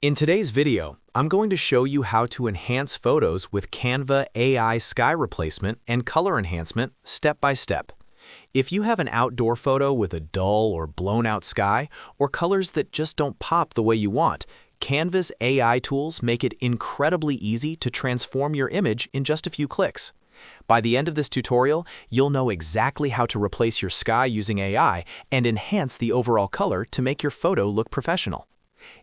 In today's video, I'm going to show you how to enhance photos with Canva AI sky replacement and color enhancement step by step. If you have an outdoor photo with a dull or blown out sky or colors that just don't pop the way you want, Canva's AI tools make it incredibly easy to transform your image in just a few clicks. By the end of this tutorial, you'll know exactly how to replace your sky using AI and enhance the overall color to make your photo look professional.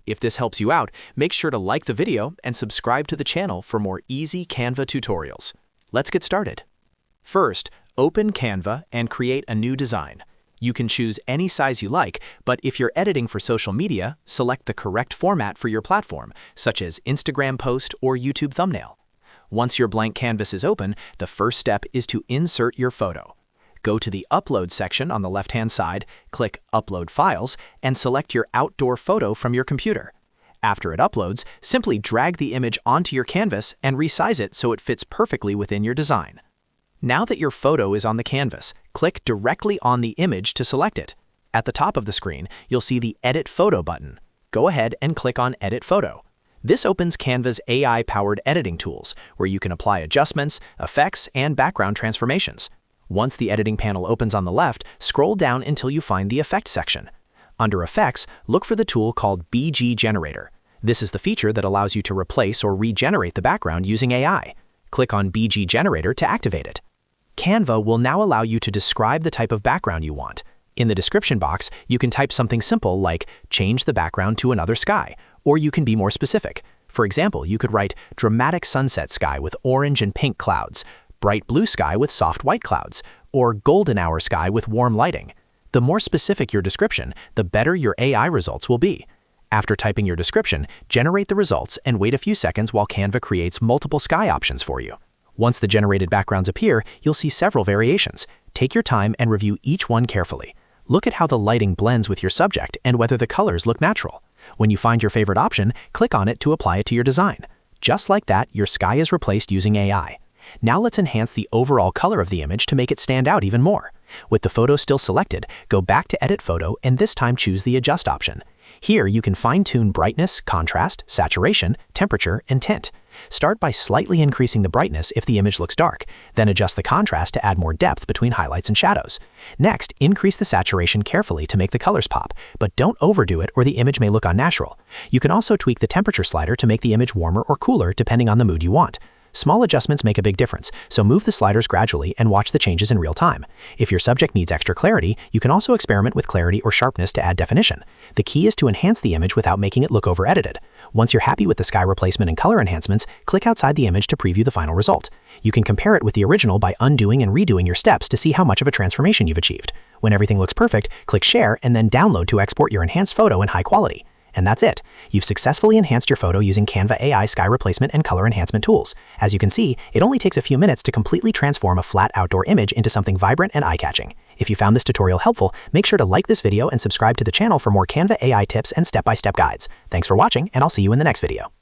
If this helps you out, make sure to like the video and subscribe to the channel for more easy Canva tutorials. Let's get started. First, open Canva and create a new design. You can choose any size you like, but if you're editing for social media, select the correct format for your platform, such as Instagram post or YouTube thumbnail. Once your blank canvas is open, the first step is to insert your photo. Go to the Upload section on the left-hand side, click Upload Files, and select your outdoor photo from your computer. After it uploads, simply drag the image onto your canvas and resize it so it fits perfectly within your design. Now that your photo is on the canvas, click directly on the image to select it. At the top of the screen, you'll see the Edit Photo button. Go ahead and click on Edit Photo. This opens Canva's AI-powered editing tools, where you can apply adjustments, effects, and background transformations. Once the editing panel opens on the left, scroll down until you find the Effects section. Under Effects, look for the tool called BG Generator. This is the feature that allows you to replace or regenerate the background using AI. Click on BG Generator to activate it. Canva will now allow you to describe the type of background you want. In the description box, you can type something simple like change the background to another sky, or you can be more specific. For example, you could write dramatic sunset sky with orange and pink clouds, bright blue sky with soft white clouds, or golden hour sky with warm lighting. The more specific your description, the better your AI results will be. After typing your description, generate the results and wait a few seconds while Canva creates multiple sky options for you. Once the generated backgrounds appear, you'll see several variations. Take your time and review each one carefully. Look at how the lighting blends with your subject and whether the colors look natural. When you find your favorite option, click on it to apply it to your design. Just like that, your sky is replaced using AI. Now let's enhance the overall color of the image to make it stand out even more. With the photo still selected, go back to Edit Photo and this time choose the Adjust option. Here you can fine-tune brightness, contrast, saturation, temperature, and tint. Start by slightly increasing the brightness if the image looks dark, then adjust the contrast to add more depth between highlights and shadows. Next, increase the saturation carefully to make the colors pop, but don't overdo it or the image may look unnatural. You can also tweak the temperature slider to make the image warmer or cooler depending on the mood you want. Small adjustments make a big difference, so move the sliders gradually and watch the changes in real time. If your subject needs extra clarity, you can also experiment with clarity or sharpness to add definition. The key is to enhance the image without making it look over-edited. Once you're happy with the sky replacement and color enhancements, click outside the image to preview the final result. You can compare it with the original by undoing and redoing your steps to see how much of a transformation you've achieved. When everything looks perfect, click Share and then Download to export your enhanced photo in high quality. And that's it. You've successfully enhanced your photo using Canva AI sky replacement and color enhancement tools. As you can see, it only takes a few minutes to completely transform a flat outdoor image into something vibrant and eye-catching. If you found this tutorial helpful, make sure to like this video and subscribe to the channel for more Canva AI tips and step-by-step guides. Thanks for watching, and I'll see you in the next video.